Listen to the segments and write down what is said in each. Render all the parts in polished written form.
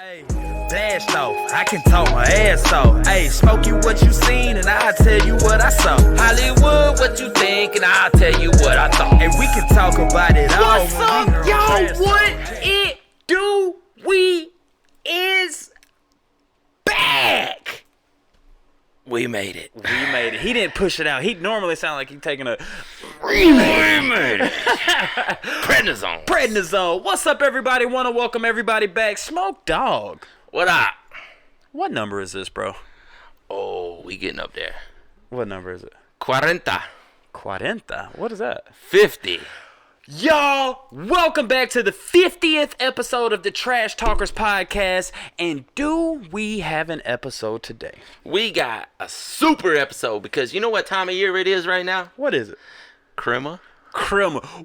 Hey, blast off, I can talk my ass off. Hey, smoke you what you seen and I'll tell you what I saw. Hollywood, what you think and I'll tell you what I thought. And we can talk about it all. What's up, y'all? What it do? We is back. We made it. We made it. He didn't push it out. He normally sound like he's taking a prednisone. What's up, everybody? Want to welcome everybody back. Smoke Dog. What up? What number is this, bro? Oh, we getting up there. What number is it? 40. What is that? 50. Y'all, welcome back to the 50th episode of the Trash Talkers podcast. And do we have an episode today? We got a super episode because you know what time of year it is right now? What is it? Christmas.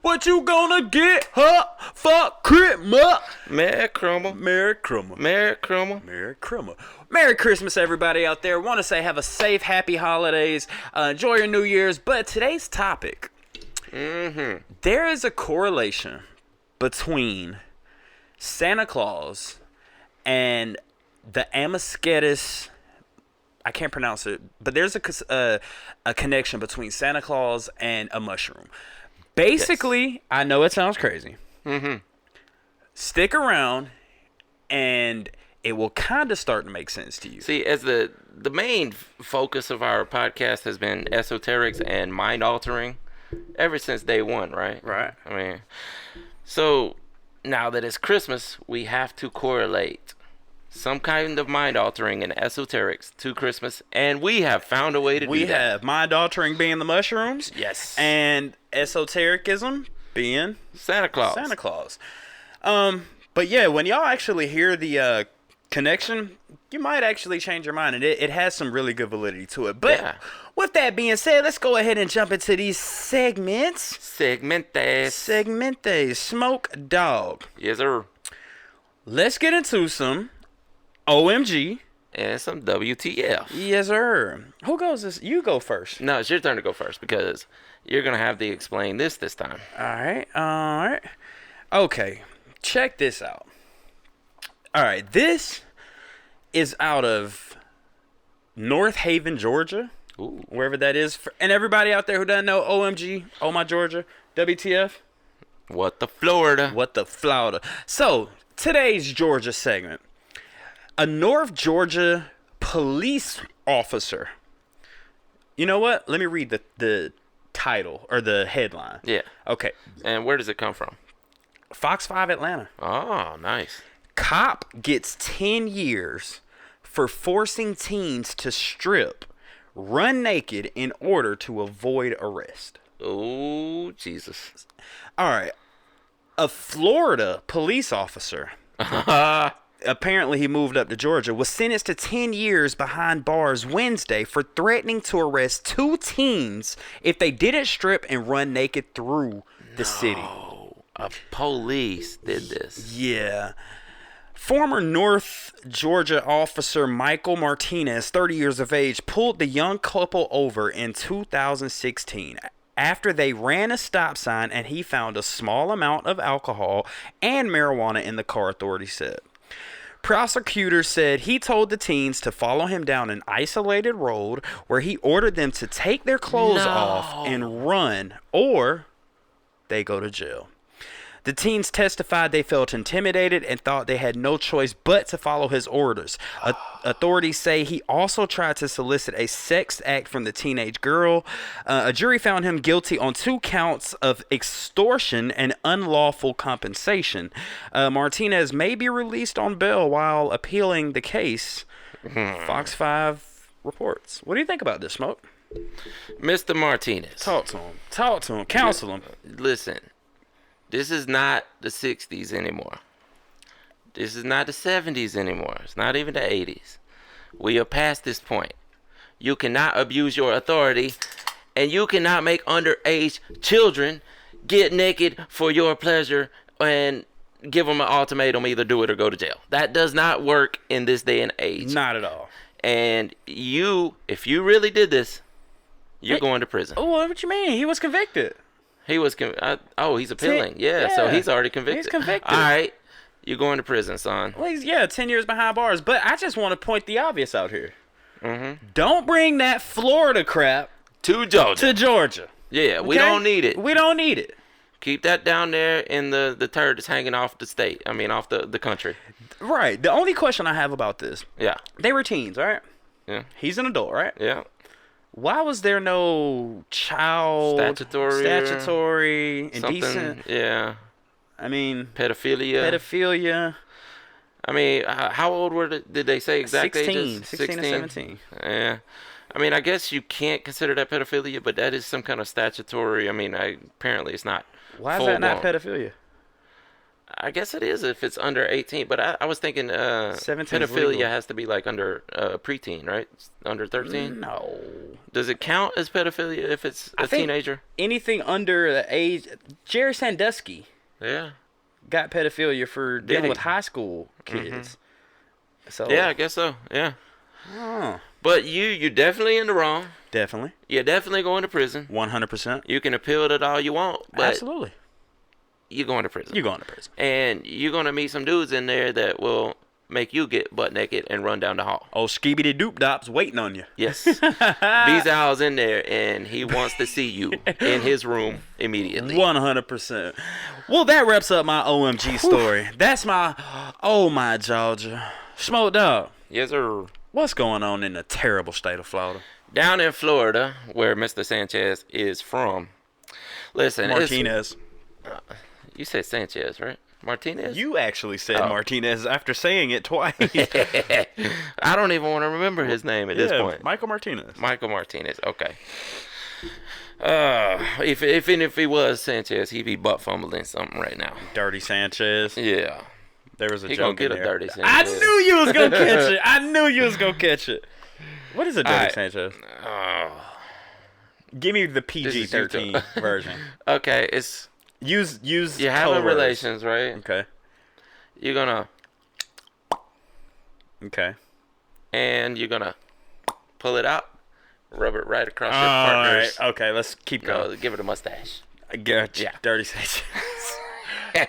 What you gonna get, huh? Fuck Christmas. Merry Christmas. Merry Christmas. Merry Christmas. Merry Christmas. Merry Christmas, everybody out there. Want to say have a safe, happy holidays. Enjoy your New Year's. But today's topic, there is a correlation between Santa Claus and the Amosketis. I can't pronounce it, but there's a connection between Santa Claus and a mushroom. Basically, yes. I know it sounds crazy. Stick around, and it will kind of start to make sense to you. See, as the main focus of our podcast has been esoterics and mind altering ever since day one, right? Right. I mean, so now that it's Christmas, we have to correlate some kind of mind altering and esoterics to Christmas, and we have found a way to do that. We have mind altering being the mushrooms. Yes. And esotericism being Santa Claus. But yeah, when y'all actually hear the connection, you might actually change your mind, and it has some really good validity to it. But yeah. With that being said, let's go ahead and jump into these segments. Segmentes. Smoke Dog. Yes, sir. Let's get into some OMG. And some WTF. Yes, sir. Who goes this? You go first. No, it's your turn to go first because you're going to have to explain this time. All right. Okay, check this out. All right, this is out of North Haven, Georgia. Ooh. Wherever that is. And everybody out there who doesn't know OMG, Oh My Georgia, WTF. What the Florida. So, today's Georgia segment. A North Georgia police officer. You know what? Let me read the title or the headline. Yeah. Okay. And where does it come from? Fox 5 Atlanta. Oh, nice. Cop gets 10 years for forcing teens to strip, run naked in order to avoid arrest. Oh, Jesus. All right. A Florida police officer, apparently he moved up to Georgia, was sentenced to 10 years behind bars Wednesday for threatening to arrest 2 teens if they didn't strip and run naked through the city. A police did this. Yeah. Former North Georgia officer Michael Martinez, 30 years of age, pulled the young couple over in 2016 after they ran a stop sign and he found a small amount of alcohol and marijuana in the car, authorities said. Prosecutors said he told the teens to follow him down an isolated road where he ordered them to take their clothes off and run, or they go to jail. The teens testified they felt intimidated and thought they had no choice but to follow his orders. Authorities say he also tried to solicit a sex act from the teenage girl. A jury found him guilty on 2 counts of extortion and unlawful compensation. Martinez may be released on bail while appealing the case. Fox 5 reports. What do you think about this, Smoke? Mr. Martinez. Talk to him. Counsel him. Listen. This is not the 60s anymore. This is not the 70s anymore. It's not even the 80s. We are past this point. You cannot abuse your authority, and you cannot make underage children get naked for your pleasure and give them an ultimatum, either do it or go to jail. That does not work in this day and age. Not at all. And if you really did this, you're going to prison. Oh, what you mean? He was convicted. He was he's appealing. Yeah, so he's already convicted. He's convicted. All right. You're going to prison, son. Well, yeah, 10 years behind bars. But I just want to point the obvious out here. Mm-hmm. Don't bring that Florida crap To Georgia. to Georgia. Yeah, we Okay? don't need it. We don't need it. Keep that down there in the turd that's hanging off the state. I mean, off the country. Right. The only question I have about this, Yeah. they were teens, right? Yeah. He's an adult, right? Yeah. Why was there no child statutory indecent? Something. Yeah. I mean, Pedophilia. pedophilia. I mean, how old did they say exact 16, ages? 16 and 17. Yeah. I mean, I guess you can't consider that pedophilia, but that is some kind of statutory. I mean, apparently it's not. Why is that not full-blown. pedophilia? I guess it is if it's under 18, but I was thinking 17 is pedophilia legal. has to be like under preteen, right? Under 13? No. Does it count as pedophilia if it's a think teenager? Anything under the age. Jerry Sandusky Yeah. got pedophilia for dealing he? with high school kids. So Yeah, I guess so. Yeah. oh, But you're definitely in the wrong. definitely You're definitely going to prison. 100%. You can appeal it all you want, but Absolutely, you're going to prison. you're going to prison. And you're going to meet some dudes in there that will make you get butt naked and run down the hall. Oh, Skeebity Doop Dop's waiting on you. Yes. Bezal's in there, and he wants to see you in his room immediately. 100%. Well, that wraps up my OMG story. That's my oh my Georgia. Smoke Dog, Yes, sir. what's going on in the terrible state of Florida? Down in Florida, where Mr. Sanchez is from. Listen, Martinez. You said Sanchez, right? Martinez? You actually said Oh. Martinez after saying it twice. I don't even want to remember his name at this point. Michael Martinez. Michael Martinez. Okay. If he was Sanchez, he'd be butt fumbling something right now. Dirty Sanchez. Yeah. There was a He gonna joke get in a there. dirty I Sanchez. knew you was gonna catch it. I knew you was gonna catch it. What is a dirty Alright. Sanchez? Oh. Give me the is PG-13 YouTube. version. Okay, it's Use. you're having code words. relations, right? Okay. You're gonna Okay. and you're gonna pull it out, rub it right across your All partner's. right. Okay. Let's keep going. Give it a mustache. I got you. Yeah. Dirty Sanchez.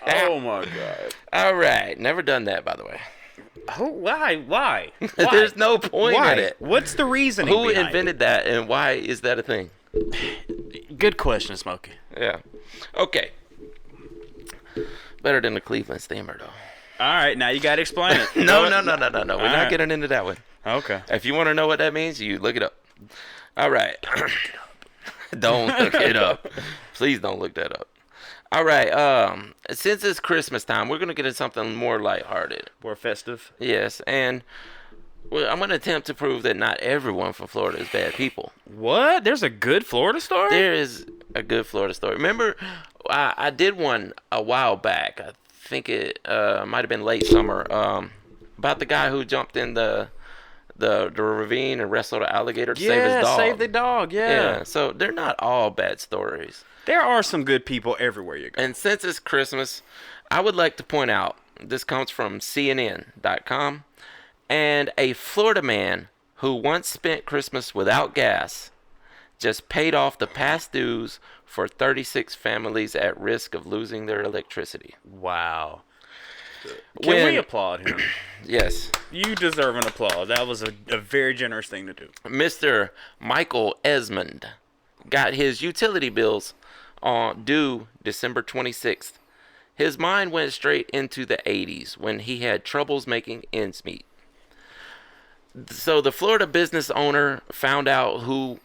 Oh my God. All right, never done that, by the way. Oh, why? Why? There's no point Why? in it. What's the reasoning? Who behind invented that, and why is that a thing? it? Good question, Smokey. Yeah. Okay. Better than the Cleveland Steamer, though. All right, now you gotta explain it. No. We're not right. getting into that one. Okay. If you want to know what that means, you look it up. All right. Don't look it up. Please don't look that up. All right. Since it's Christmas time, we're gonna get into something more lighthearted. More festive. Yes, and well, I'm gonna attempt to prove that not everyone from Florida is bad people. What? There's a good Florida story? There is a good Florida story. Remember, I did one a while back. I think it might have been late summer. About the guy who jumped in the ravine and wrestled an alligator to save his dog. save the dog. Yeah. So they're not all bad stories. There are some good people everywhere you go. And since it's Christmas, I would like to point out this comes from CNN.com, and a Florida man who once spent Christmas without gas just paid off the past dues for 36 families at risk of losing their electricity. Wow. Can we applaud him? Yes. You deserve an applause. That was a very generous thing to do. Mr. Michael Esmond got his utility bills on due December 26th. His mind went straight into the 80s when he had troubles making ends meet. So the Florida business owner found out who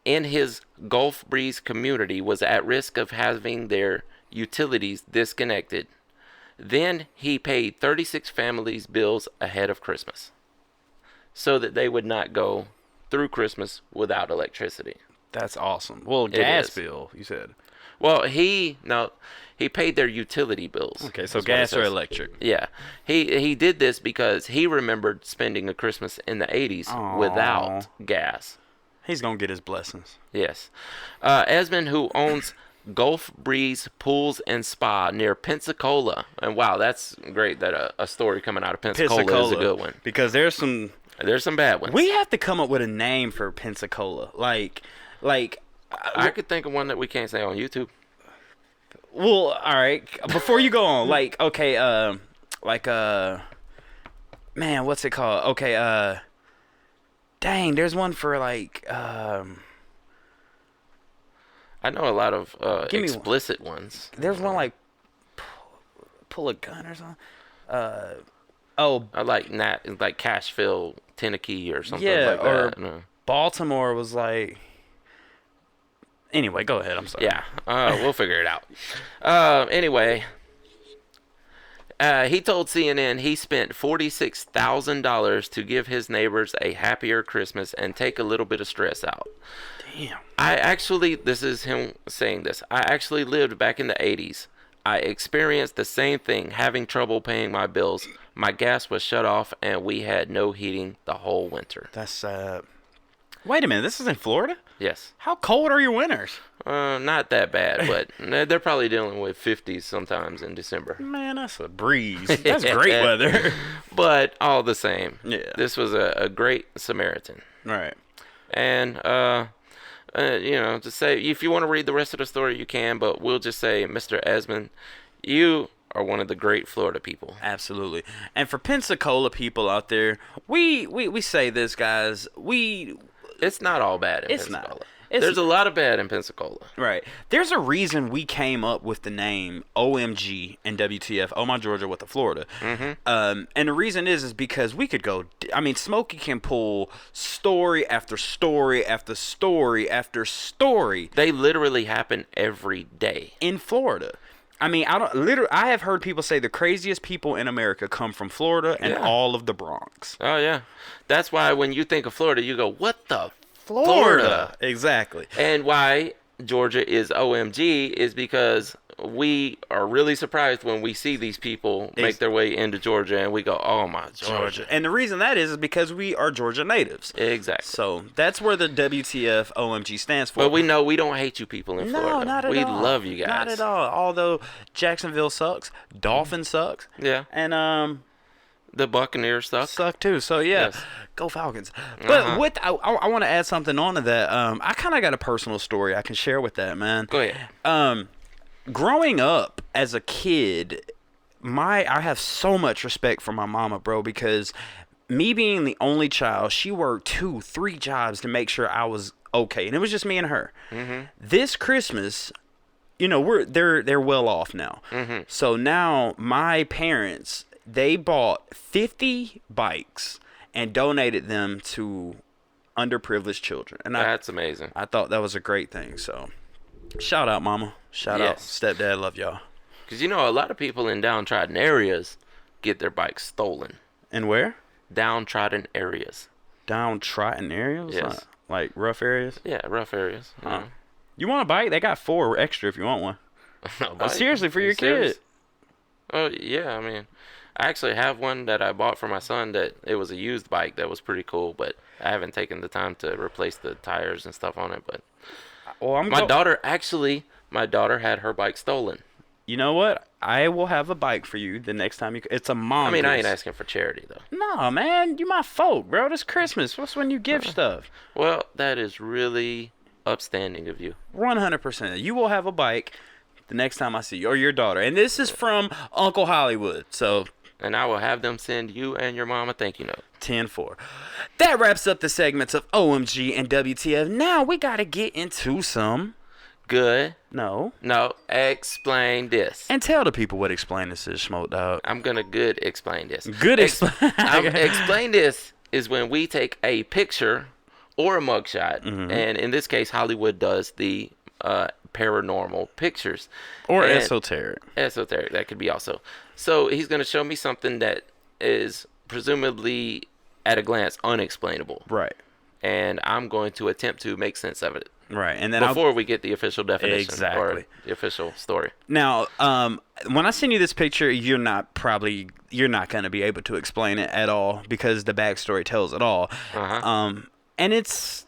in his Gulf Breeze community was at risk of having their utilities disconnected. Then he paid 36 families' bills ahead of Christmas so that they would not go through Christmas without electricity. That's awesome. Well, It gas is. bill, you said. Well, he paid their utility bills. Okay, so is what it gas or says. electric. Yeah. He did this because he remembered spending a Christmas in the 80s Aw. without gas. He's going to get his blessings. Yes. Esmond, who owns Gulf Breeze Pools and Spa near Pensacola. And wow, that's great that a story coming out of Pensacola is a good one. Because there's some... There's some bad ones. We have to come up with a name for Pensacola. Like I could think of one that we can't say on YouTube. well, all right. Before you go on, like, okay, like man, what's it called? Okay, dang, there's one for like I know a lot of Give me one. explicit ones. There's one like pull a gun or something. Oh, I like Cashville, Tennessee, or something yeah, like or that. No. Baltimore was like. Anyway, go ahead. I'm sorry. Yeah, we'll figure it out. Anyway, he told CNN he spent $46,000 to give his neighbors a happier Christmas and take a little bit of stress out. Damn. This is him saying this. I actually lived back in the 80s. I experienced the same thing, having trouble paying my bills. My gas was shut off and we had no heating the whole winter. That's Wait a minute. This is in Florida? Yes. How cold are your winters? Not that bad, but they're probably dealing with 50s sometimes in December. Man, that's a breeze. That's great weather. But all the same, Yeah. this was a great Samaritan. Right. And, to say, if you want to read the rest of the story, you can, but we'll just say, Mr. Esmond, you are one of the great Florida people. Absolutely. And for Pensacola people out there, we say this, guys. It's not all bad in It's Pensacola. not. There's a lot of bad in Pensacola. Right. There's a reason we came up with the name OMG and WTF, Oh My Georgia with the Florida. Mm-hmm. And the reason is because we could go, Smokey can pull story after story after story after story. They literally happen every day. In Florida. I have heard people say the craziest people in America come from Florida and all of the Bronx. Oh, yeah. That's why when you think of Florida, you go, what the Florida. Exactly. And why Georgia is OMG is because we are really surprised when we see these people make their way into Georgia and we go, oh my Georgia. And the reason that is because we are Georgia natives. Exactly. So that's where the WTF OMG stands for. But we know we don't hate you people in Florida. No, not at all. We love you guys. Not at all. Although Jacksonville sucks, Dolphin sucks. Yeah. And the Buccaneers suck too. So yeah, Yes. Go Falcons. But I want to add something on to that. I kind of got a personal story I can share with that, man. Go ahead. Growing up as a kid, I have so much respect for my mama, bro, because me being the only child, she worked 2-3 jobs to make sure I was okay, and it was just me and her. Mm-hmm. This Christmas, they're well off now. Mm-hmm. So now my parents, they bought 50 bikes and donated them to underprivileged children. And That's amazing. I thought that was a great thing. So shout out, mama. Shout out, stepdad. Love y'all. Because, a lot of people in downtrodden areas get their bikes stolen. And where? Downtrodden areas. Downtrodden areas? Yes. Like rough areas? Yeah, rough areas. Huh. You want a bike? They got 4 extra if you want one. Seriously, for your kid. Oh, yeah, I actually have one that I bought for my son that it was a used bike that was pretty cool, but I haven't taken the time to replace the tires and stuff on it. But my daughter had her bike stolen. You know what? I will have a bike for you the next time it's a mom. I ain't asking for charity, though. No, man. You my folk, bro. This Christmas. What's when you give stuff? Well, that is really upstanding of you. 100%. You will have a bike the next time I see you, or your daughter. And this is from Uncle Hollywood, so... And I will have them send you and your mom a thank you note. 10-4. That wraps up the segments of OMG and WTF. Now we got to get into some... Good. No, explain this. And tell the people what explain this is, Smoke Dog. I'm going to explain this. Explain this is when we take a picture or a mugshot, and in this case, Hollywood does the paranormal pictures. Or esoteric. Esoteric, that could be also. So he's going to show me something that is presumably, at a glance, unexplainable. Right. And I'm going to attempt to make sense of it. Right, and then before we get the official definition exactly. or the official story. Now, when I send you this picture, you're not going to be able to explain it at all because the backstory tells it all. And it's,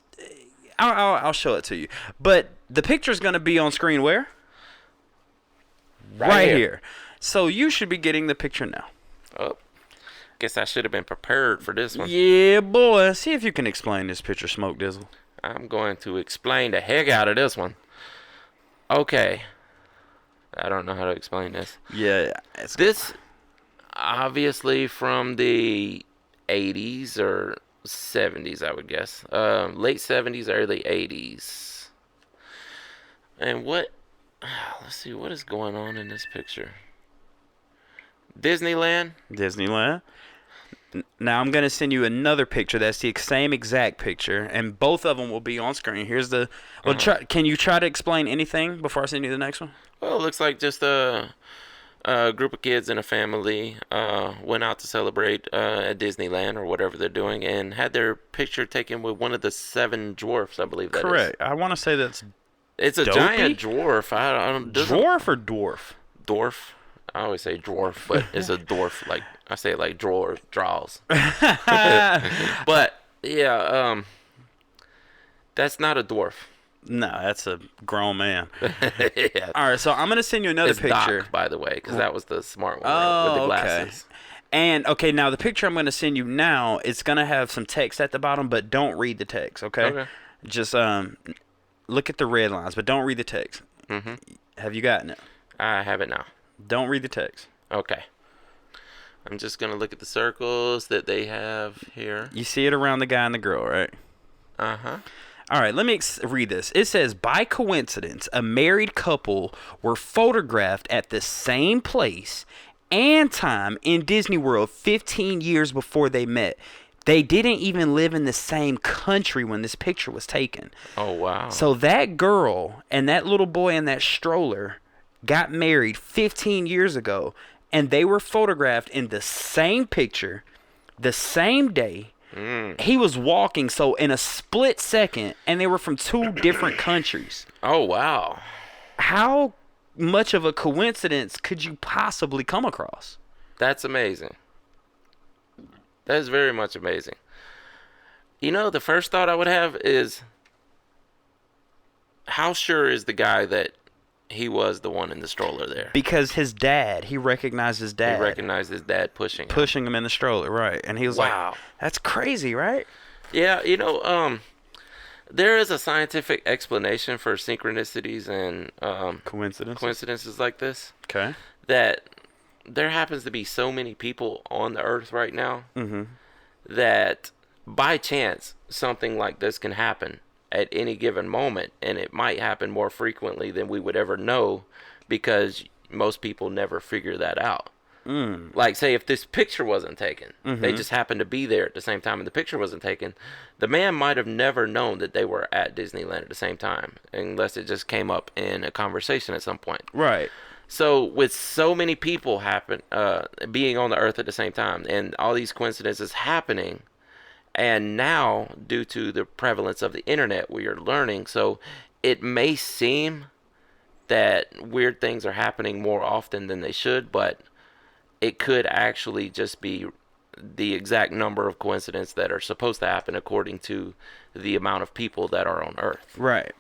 I'll show it to you. But the picture's going to be on screen where? Right here. So you should be getting the picture now. Oh, guess I should have been prepared for this one. Yeah, boy. See if you can explain this picture, Smoke Dizzle. I'm going to explain the heck out of this one. Okay. I don't know how to explain this. Yeah. Obviously from the 80s or 70s, I would guess. Late 70s, early 80s. And what? Let's see, what is going on in this picture? Disneyland? Disneyland. Now I'm going to send you another picture that's the same exact picture, and both of them will be on screen. Here's the... Well, can you try to explain anything before I send you the next one? Well, it looks like just a group of kids and a family went out to celebrate at Disneyland or whatever they're doing, and had their picture taken with one of the 7 dwarfs, I believe that is. Correct. I want to say that's It's a Dopey? giant dwarf. I don't dwarf or dwarf? Dwarf. I always say dwarf, but it's a dwarf. Like I say, it like draws. But yeah, that's not a dwarf. No, that's a grown man. Yeah. All right, so I'm gonna send you another It's picture. Doc, by the way, because that was the smart one Oh, with the okay. glasses. And okay, now the picture I'm gonna send you now, it's gonna have some text at the bottom, but don't read the text. Okay. Okay. Just look at the red lines, but don't read the text. Mm-hmm. Have you gotten it? I have it now. Don't read the text. Okay. I'm just gonna look at the circles that they have here. You see it around the guy and the girl, right? Uh-huh. All right, let me read this. It says, by coincidence, a married couple were photographed at the same place and time in Disney World 15 years before they met. They didn't even live in the same country when this picture was taken. Oh, wow. So that girl and that little boy in that stroller got married 15 years ago, and they were photographed in the same picture, the same day. He was walking, so in a split second, and they were from 2 different countries. Oh, wow. How much of a coincidence could you possibly come across? That's amazing. That is very much amazing. You know, the first thought I would have is, how sure is the guy that he was the one in the stroller there? Because his dad, he recognized his dad. He recognized his dad pushing him in the stroller, right? And he was Wow. like, that's crazy, right? Yeah, you know, there is a scientific explanation for synchronicities and coincidences like this. Okay. That there happens to be so many people on the earth right now that by chance something like this can happen at any given moment, and it might happen more frequently than we would ever know because most people never figure that out. Like, say if this picture wasn't taken, they just happened to be there at the same time and the picture wasn't taken, the man might have never known that they were at Disneyland at the same time unless it just came up in a conversation at some point. Right. So with so many people being on the earth at the same time and all these coincidences happening, and now due to the prevalence of the internet, we are learning. So it may seem that weird things are happening more often than they should, but it could actually just be the exact number of coincidences that are supposed to happen according to the amount of people that are on Earth. Right.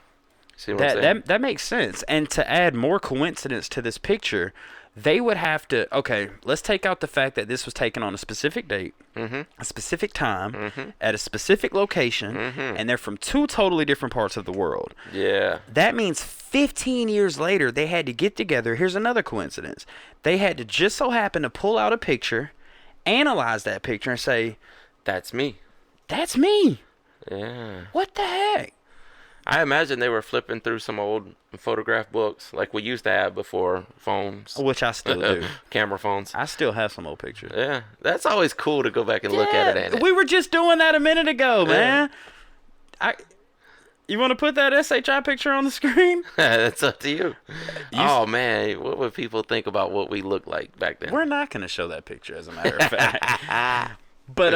See what I'm saying? That makes sense. And to add more coincidence to this picture, they would have to, okay, let's take out the fact that this was taken on a specific date, a specific time, at a specific location, and they're from 2 totally different parts of the world. Yeah. That means 15 years later, they had to get together. Here's another coincidence. They had to just so happen to pull out a picture, analyze that picture, and say, That's me. that's me. Yeah. What the heck? I imagine they were flipping through some old photograph books like we used to have before phones. Which I still do. Camera phones. I still have some old pictures. Yeah. That's always cool to go back and look at it, ain't it? We were just doing that a minute ago, Yeah. man. You want to put that SHI picture on the screen? That's up to you. Oh, man. What would people think about what we looked like back then? We're not going to show that picture, as a matter of fact. But,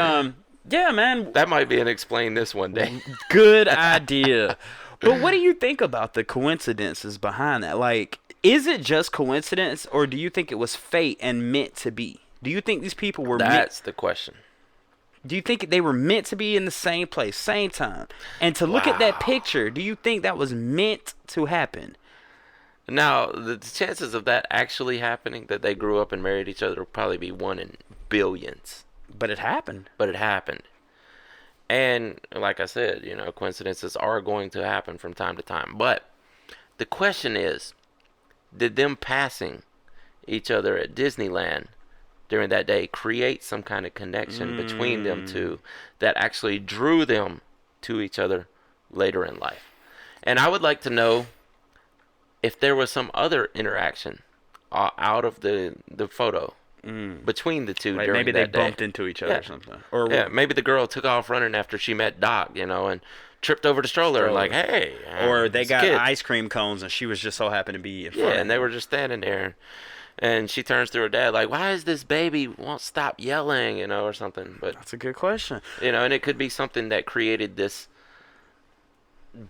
yeah, man. That might be an explain this one day. Good idea. But what do you think about the coincidences behind that? Like, is it just coincidence, or do you think it was fate and meant to be? Do you think these people were That's the question. Do you think they were meant to be in the same place, same time? And to look at that picture, do you think that was meant to happen? Now, the chances of that actually happening, that they grew up and married each other, would probably be 1 in billions. But it happened. But it happened. And like I said, you know, coincidences are going to happen from time to time. But the question is, did them passing each other at Disneyland during that day create some kind of connection between them two that actually drew them to each other later in life. And I would like to know if there was some other interaction out of the photo between the two Like during maybe they that day. bumped into each other or something. Or Yeah, maybe the girl took off running after she met Doc, and tripped over the stroller and like, hey. Or they it's a got kid. ice cream cones and she was just so happened to be in front. Yeah, and they were just standing there. And she turns to her dad like, why is this baby won't stop yelling, or something. But, That's a good question. and it could be something that created this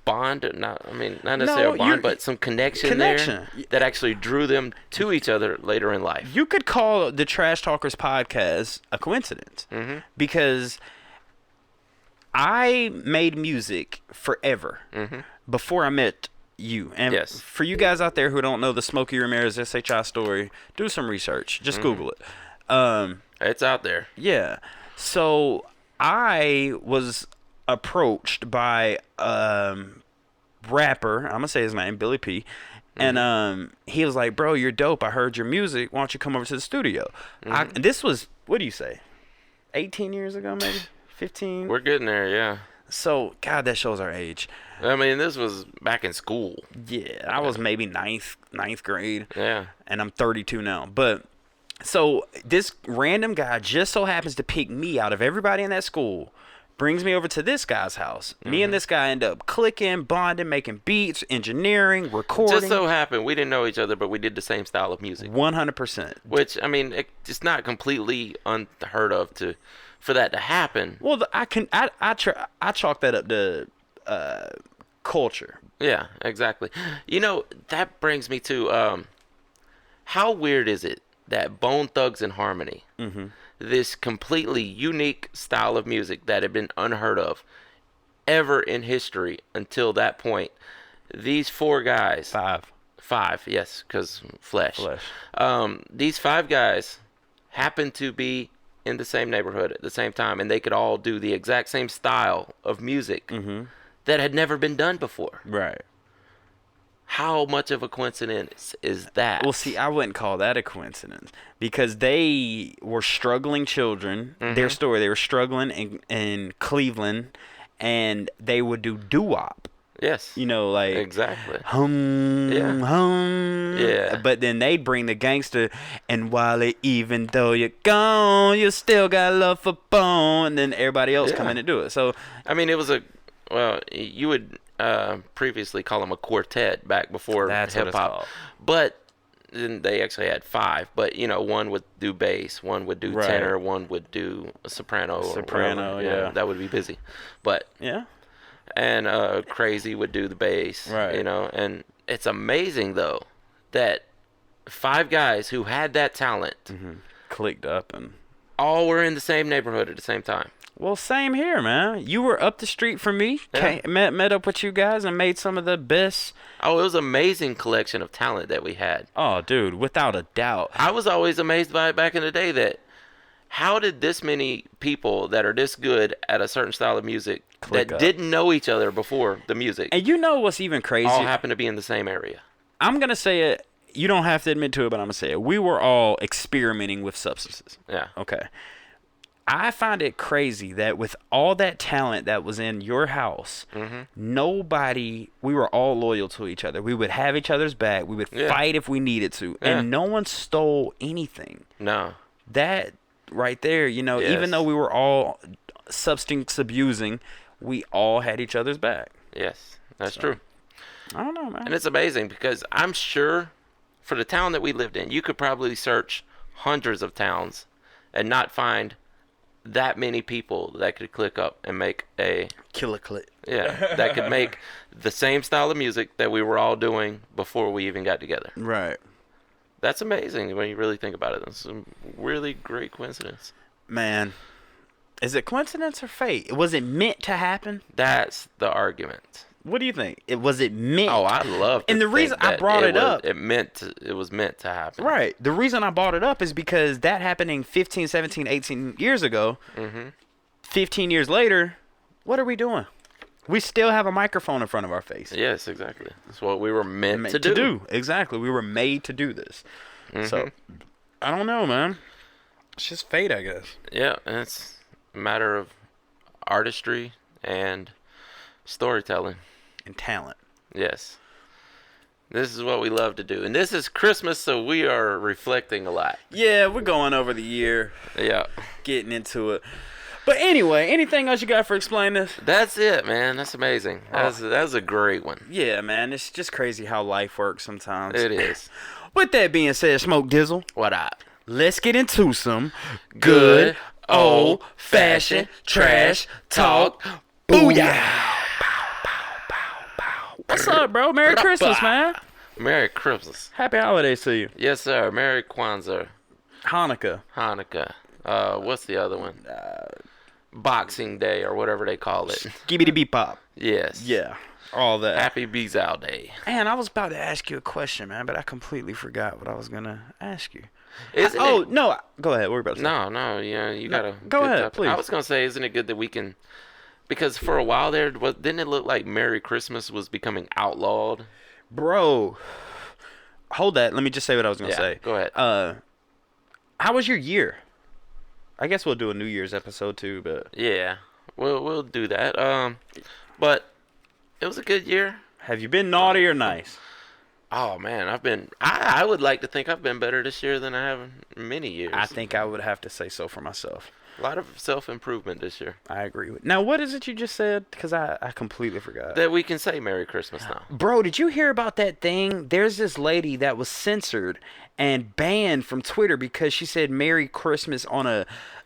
bond, not necessarily a bond, but some connection there that actually drew them to each other later in life. You could call the Trash Talkers podcast a coincidence because I made music forever before I met you. And Yes. for you guys out there who don't know the Smokey Ramirez SHI story, do some research. Just Google it. It's out there. Yeah. So I was approached by rapper, I'm gonna say his name, Billy P. And he was like, bro, you're dope. I heard your music. Why don't you come over to the studio? This was, what do you say, 18 years ago, maybe? 15? We're getting there, yeah. So, God, that shows our age. I mean, this was back in school. Yeah, I was maybe ninth grade. Yeah. And I'm 32 now. But, so, this random guy just so happens to pick me out of everybody in that school, brings me over to this guy's house. Me and this guy end up clicking, bonding, making beats, engineering, recording. Just so happened we didn't know each other, but we did the same style of music. 100%. Which, I mean, it's not completely unheard of for that to happen. Well, I chalk that up to culture. Yeah, exactly. That brings me to how weird is it that Bone Thugs and Harmony, this completely unique style of music that had been unheard of ever in history until that point, these four guys, five, yes, because flesh. These five guys happened to be in the same neighborhood at the same time, and they could all do the exact same style of music that had never been done before. Right. How much of a coincidence is that? Well, see, I wouldn't call that a coincidence because they were struggling children. Their story, they were struggling in Cleveland, and they would do doo-wop. Yes. Like exactly. Hum, hum. Yeah. But then they'd bring the gangster, and Wally, even though you're gone, you still got love for Bone. And then everybody else come in and do it. So I mean, it was you would previously call them a quartet back before hip hop, but then they actually had five. But one would do bass, one would do tenor, one would do a soprano. Yeah, that would be busy. But yeah. And Crazy would do the bass, and it's amazing though that five guys who had that talent clicked up and all were in the same neighborhood at the same time. Well, same here, man. You were up the street from me, met up with you guys and made some of the best. Oh, it was an amazing collection of talent that we had. Oh, dude, without a doubt. I was always amazed by it back in the day that how did this many people that are this good at a certain style of music didn't know each other before the music, and you know what's even crazy? all happen to be in the same area. I'm going to say it. You don't have to admit to it, but I'm going to say it. We were all experimenting with substances. Yeah. Okay. I find it crazy that with all that talent that was in your house, we were all loyal to each other. We would have each other's back. We would fight if we needed to. And no one stole anything. No. That right there, even though we were all substance abusing, we all had each other's back. Yes, that's true. I don't know, man. And it's amazing because I'm sure for the town that we lived in, you could probably search hundreds of towns and not find that many people that could click up and make a killer clip. Yeah, that could make the same style of music that we were all doing before we even got together. Right. That's amazing when you really think about it. It's a really great coincidence. Man, is it coincidence or fate? Was it meant to happen? That's the argument. What do you think? Was it meant? Oh, I love it. And the reason I brought it up, it was meant to happen. Right. The reason I brought it up is because that happening 15, 17, 18 years ago, 15 years later, what are we doing? We still have a microphone in front of our face. Yes, exactly. That's what we were meant to do. Exactly. We were made to do this. So, I don't know, man. It's just fate, I guess. Yeah, and it's a matter of artistry and storytelling. And talent. Yes. This is what we love to do. And this is Christmas, so we are reflecting a lot. Yeah, we're going over the year. Yeah. Getting into it. But anyway, anything else you got for explain this? That's it, man. That's amazing. That was a great one. Yeah, man. It's just crazy how life works sometimes. It is. With that being said, Smoke Dizzle, What up? let's get into some good old-fashioned trash talk. Booyah! What's up, bro? Merry Christmas, man. Merry Christmas. Happy holidays to you. Yes, sir. Merry Kwanzaa. Hanukkah. Hanukkah. What's the other one? Boxing Day or whatever they call it. Gibbity beep pop. Yes. Yeah. All that. Happy Bezow Day. Man, I was about to ask you a question, man, but I completely forgot what I was going to ask you. Isn't it? No. Go ahead. What were you about to say? No, yeah, you gotta go good ahead, topic. please. I was gonna say, isn't it good that we can? Because for a while there, didn't it look like Merry Christmas was becoming outlawed? Bro, hold that. Let me just say what I was going to say. Go ahead. How was your year? I guess we'll do a New Year's episode too, but Yeah, we'll do that. But it was a good year. have you been naughty or nice? Oh man, I would like to think I've been better this year than I have in many years. I think I would have to say so for myself. A lot of self-improvement this year. I agree with. Now, what is it you just said? Because I completely forgot. That we can say Merry Christmas now. Bro, did you hear about that thing? There's this lady that was censored and banned from Twitter because she said Merry Christmas on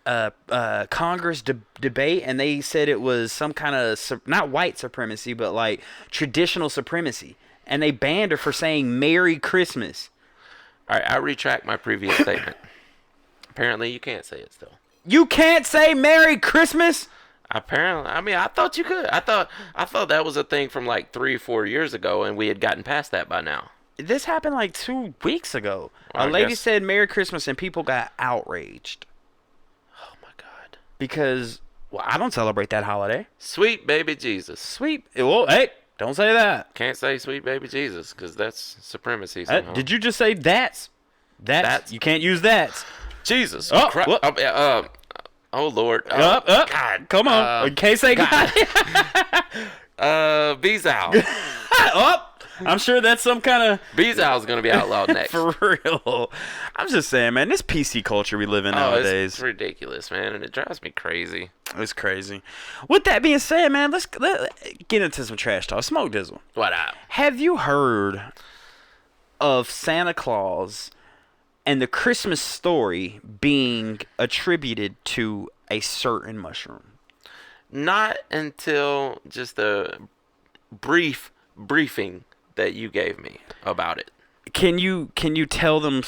a Congress debate, and they said it was some kind of not white supremacy, but like traditional supremacy, and they banned her for saying Merry Christmas. All right, I retract my previous statement. Apparently, you can't say it still. You can't say Merry Christmas? Apparently, I mean, I thought you could. I thought that was a thing from like 3 or 4 years ago, and we had gotten past that by now. This happened like 2 weeks ago. Well, A I lady guess- said Merry Christmas, and people got outraged Oh my God! because, well, I don't celebrate that holiday. Sweet baby Jesus. Sweet. Well, hey, don't say that. Can't say sweet baby Jesus because that's supremacy somehow. Did you just say that's? That's. You can't use that. Jesus? Oh, Christ. what? Oh Lord. Up. God. Come on. You can't say God. Bezow. Up. I'm sure that's some kind of Bezow's gonna be outlawed next. for real. I'm just saying, man, this PC culture we live in Oh, nowadays. it's ridiculous, man, and it drives me crazy. It's crazy. With that being said, man, let's get into some trash talk. Smoke Dizzle. What up? Have you heard of Santa Claus and the Christmas story being attributed to a certain mushroom? Not until just a brief briefing that you gave me about it. Can you tell them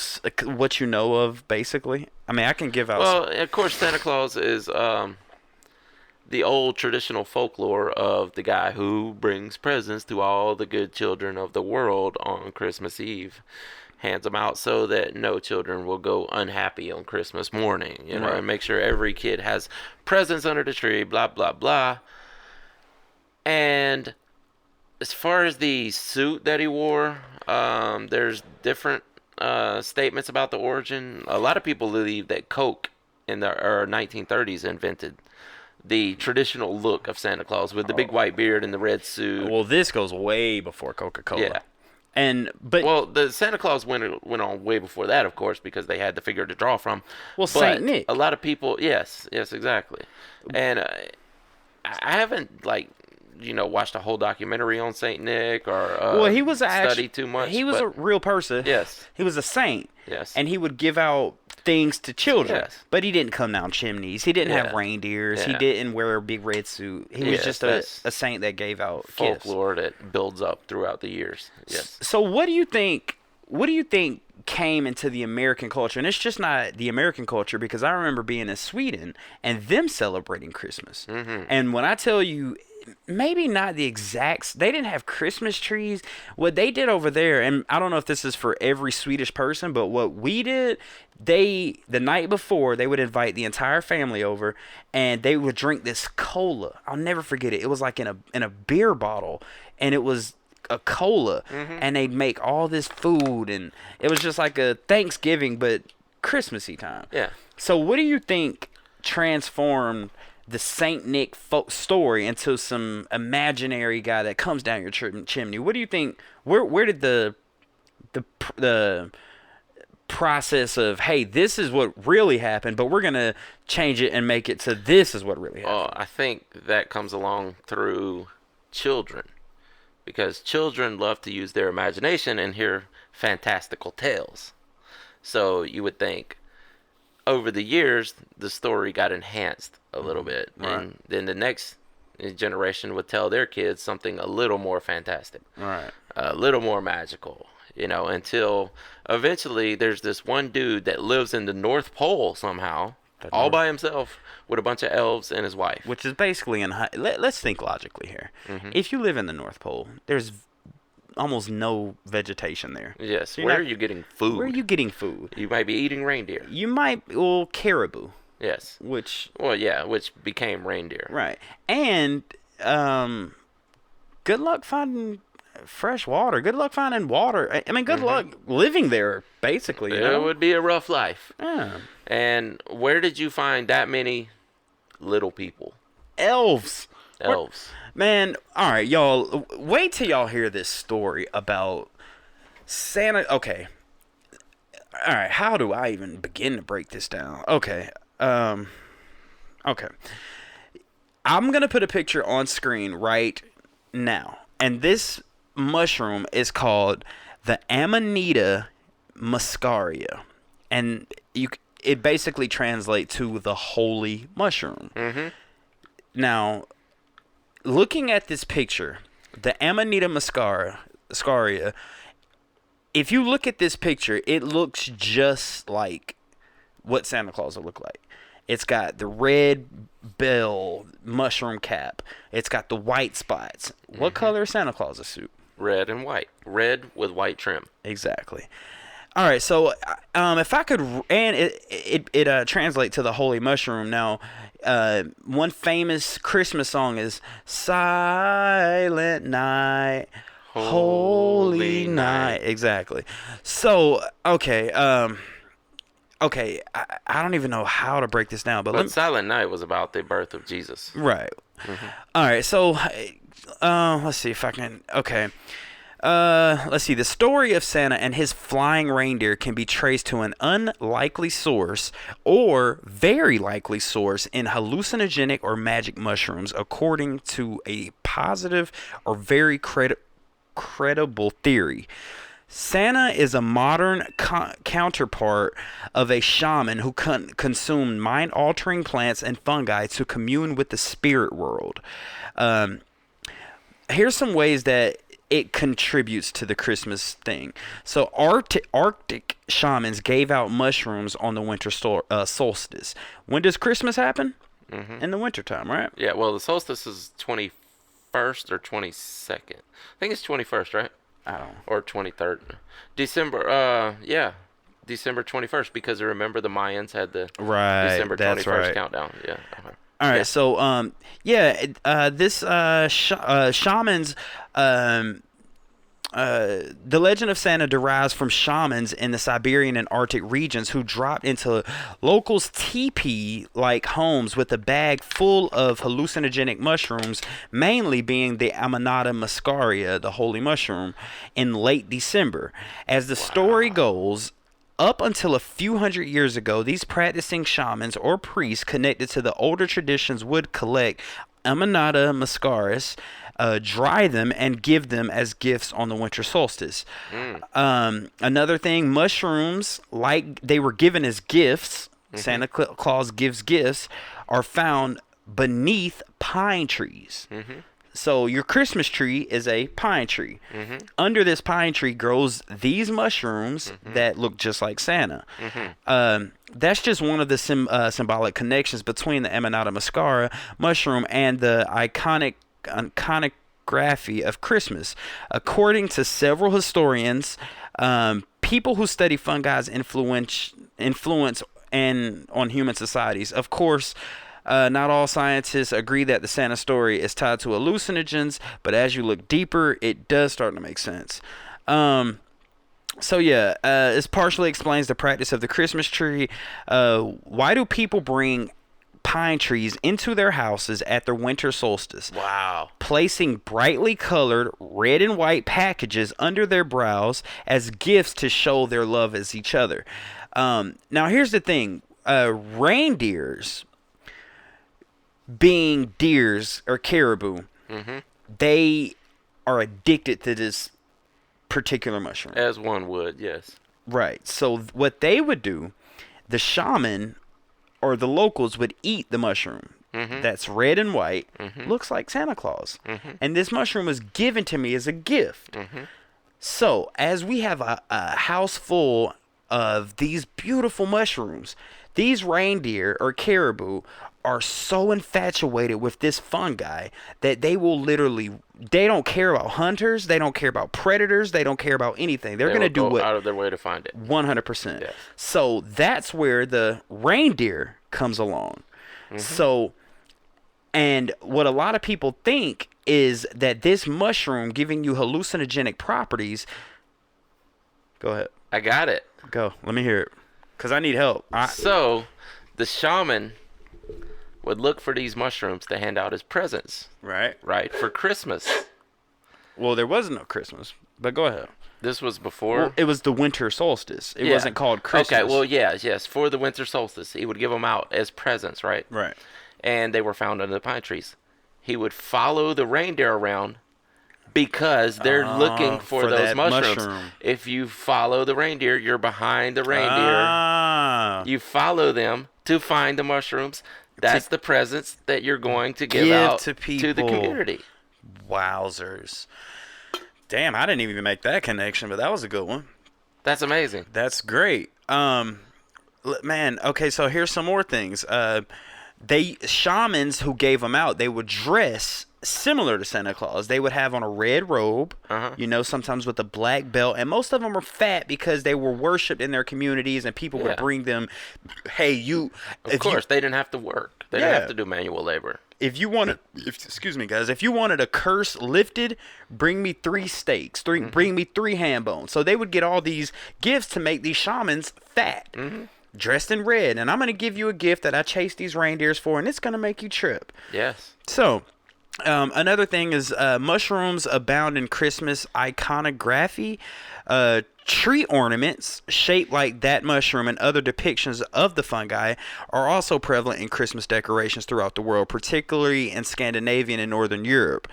what you know of, basically? I mean, I can give out. Well, of course, Santa Claus is the old traditional folklore of the guy who brings presents to all the good children of the world on Christmas Eve. Hands them out so that no children will go unhappy on Christmas morning, you know, Right. and make sure every kid has presents under the tree, blah, blah, blah. And as far as the suit that he wore, there's different statements about the origin. A lot of people believe that Coke in the 1930s invented the traditional look of Santa Claus with the big white beard and the red suit. well, this goes way before Coca-Cola. Yeah. But Well, the Santa Claus went on way before that, of course, because they had the figure to draw from. Well, But Saint Nick. A lot of people, yes, exactly. And I haven't watched a whole documentary on Saint Nick or well, he was studied too much. He was a but real person. Yes. He was a saint. Yes. And he would give out things to children. Yes. But he didn't come down chimneys. He didn't have Yeah. reindeers. He Yeah. didn't wear a big red suit. He was Yes, just that's a saint that gave out gifts. folklore that builds up throughout the years. Yes. So what do you think came into the American culture? And it's just not the American culture, because I remember being in Sweden and them celebrating Christmas. Mm-hmm. And when I tell you, maybe not the exact, they didn't have Christmas trees. What they did over there, and I don't know if this is for every Swedish person, but what we did, the night before, they would invite the entire family over and they would drink this cola. I'll never forget it. It was like in a beer bottle, and it was a cola, and they'd make all this food, and it was just like a Thanksgiving, but Christmassy time. Yeah. So what do you think transformed the Saint Nick folk story into some imaginary guy that comes down your chimney? What do you think? Where did the process of, hey, this is what really happened, but we're gonna change it and make it to this is what really happened? I think that comes along through children, because children love to use their imagination and hear fantastical tales. So you would think over the years the story got enhanced a little bit, Right. and then the next generation would tell their kids something a little more fantastic, Right. a little more magical, until eventually there's this one dude that lives in the North Pole somehow, all by himself, with a bunch of elves and his wife. Which is basically let's think logically here. If you live in the North Pole, there's almost no vegetation there. Yes, So you're where not- are you getting food? Where are you getting food? You might be eating reindeer. You might, caribou, Yes. which, Well, yeah, which became reindeer. right. And good luck finding fresh water. Good luck finding water. I mean, good luck living there, basically. You It know? would be a rough life. Yeah. And where did you find that many little people? Elves. Elves. Man, all right, y'all. Wait till y'all hear this story about Santa. Okay. All right. How do I even begin to break this down? Okay. Okay. I'm gonna put a picture on screen right now, and this mushroom is called the Amanita muscaria, and it basically translates to the holy mushroom. Now, looking at this picture, the Amanita muscaria, if you look at this picture, it looks just like what Santa Claus would look like. It's got the red bell mushroom cap. It's got the white spots. What color is Santa Claus's suit? Red and white. Red with white trim. Exactly. All right, so if I could, and it translates to the holy mushroom. Now, one famous Christmas song is "Silent Night, Holy Night." Exactly. So, okay, okay, I don't even know how to break this down, but But Silent Night was about the birth of Jesus. right. All right, so let's see if I can. Okay. Let's see. The story of Santa and his flying reindeer can be traced to an unlikely source or very likely source in hallucinogenic or magic mushrooms, according to a positive or very credible theory. Santa is a modern counterpart of a shaman who consumed mind-altering plants and fungi to commune with the spirit world. Here's some ways that it contributes to the Christmas thing. So Arctic shamans gave out mushrooms on the winter solstice. When does Christmas happen? In the wintertime, right? Yeah, well, the solstice is 21st or 22nd. I think it's 21st, right? I don't know. Or 23rd. December, December 21st, because remember the Mayans had the December 21st right. countdown. Yeah. All right, Yeah. so this shamans, the legend of Santa derives from shamans in the Siberian and Arctic regions who dropped into locals' teepee-like homes with a bag full of hallucinogenic mushrooms, mainly being the Amanita muscaria, the holy mushroom, in late December. As the story goes, up until a few hundred years ago, these practicing shamans or priests connected to the older traditions would collect Amanita muscaris, dry them, and give them as gifts on the winter solstice. Another thing, mushrooms, like they were given as gifts, Santa Claus gives gifts, are found beneath pine trees. So your Christmas tree is a pine tree. Under this pine tree grows these mushrooms that look just like Santa. That's just one of the symbolic connections between the Amanita muscaria mushroom and the iconography of Christmas. According to several historians, people who study fungi's influence on human societies. Of course, not all scientists agree that the Santa story is tied to hallucinogens, but as you look deeper, it does start to make sense. So yeah, this partially explains the practice of the Christmas tree. Why do people bring pine trees into their houses at their winter solstice? Wow. Placing brightly colored red and white packages under their brows as gifts to show their love as each other. Now here's the thing: reindeers, being deers or caribou, they are addicted to this particular mushroom. As one would, yes. Right. So what they would do, the shaman or the locals would eat the mushroom. That's red and white, looks like Santa Claus. And this mushroom was given to me as a gift. So as we have a house full of these beautiful mushrooms, these reindeer or caribou are so infatuated with this fungi that they will literally, they don't care about hunters, they don't care about predators, they don't care about anything. They're going to do what out of their way to find it. 100%. Yes. So that's where the reindeer comes along. So, and what a lot of people think is that this mushroom giving you hallucinogenic properties. Go ahead. I got it. Go. Let me hear it. Because I need help. So, the shaman would look for these mushrooms to hand out as presents, Right. for Christmas. Well, there was no Christmas, but go ahead. This was before. Well, it was the winter solstice. It Yeah. wasn't called Christmas. Okay, well, yes, for the winter solstice, he would give them out as presents, right? Right. And they were found under the pine trees. He would follow the reindeer around because they're looking for those that mushrooms. mushroom. If you follow the reindeer, you're behind the reindeer. You follow them to find the mushrooms. That's the presents that you're going to give out to the people. community. Wowzers. Damn, I didn't even make that connection, but that was a good one. That's amazing. That's great. Man, okay, so here's some more things. They shamans who gave them out, they would dress similar to Santa Claus. They would have on a red robe, sometimes with a black belt, and most of them were fat because they were worshipped in their communities, and people would bring them. Hey, Of course, they didn't have to work. They didn't have to do manual labor. If you wanted, excuse me, guys, if you wanted a curse lifted, bring me 3 steaks, bring me 3 ham bones. So they would get all these gifts to make these shamans fat, dressed in red. And I'm going to give you a gift that I chased these reindeers for, and it's going to make you trip. Yes. So, another thing is mushrooms abound in Christmas iconography. Tree ornaments shaped like that mushroom and other depictions of the fungi are also prevalent in Christmas decorations throughout the world, particularly in Scandinavian and Northern Europe.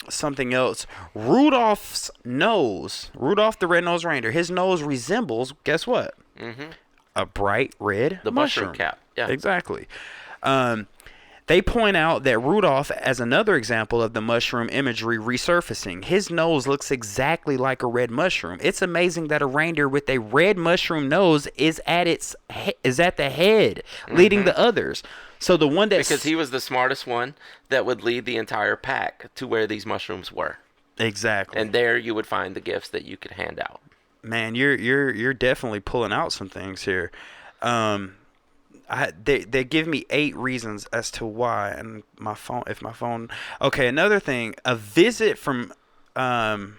Something else, Rudolph's nose, Rudolph the Red-Nosed Reindeer, his nose resembles, guess what? A bright red mushroom cap. Yeah. Exactly. They point out that Rudolph as another example of the mushroom imagery resurfacing. His nose looks exactly like a red mushroom. It's amazing that a reindeer with a red mushroom nose is at the head, leading the others. So the one that because he was the smartest one that would lead the entire pack to where these mushrooms were. Exactly. And there you would find the gifts that you could hand out. Man, you're definitely pulling out some things here. They give me 8 reasons as to why, and my phone. Okay, another thing, a visit from, and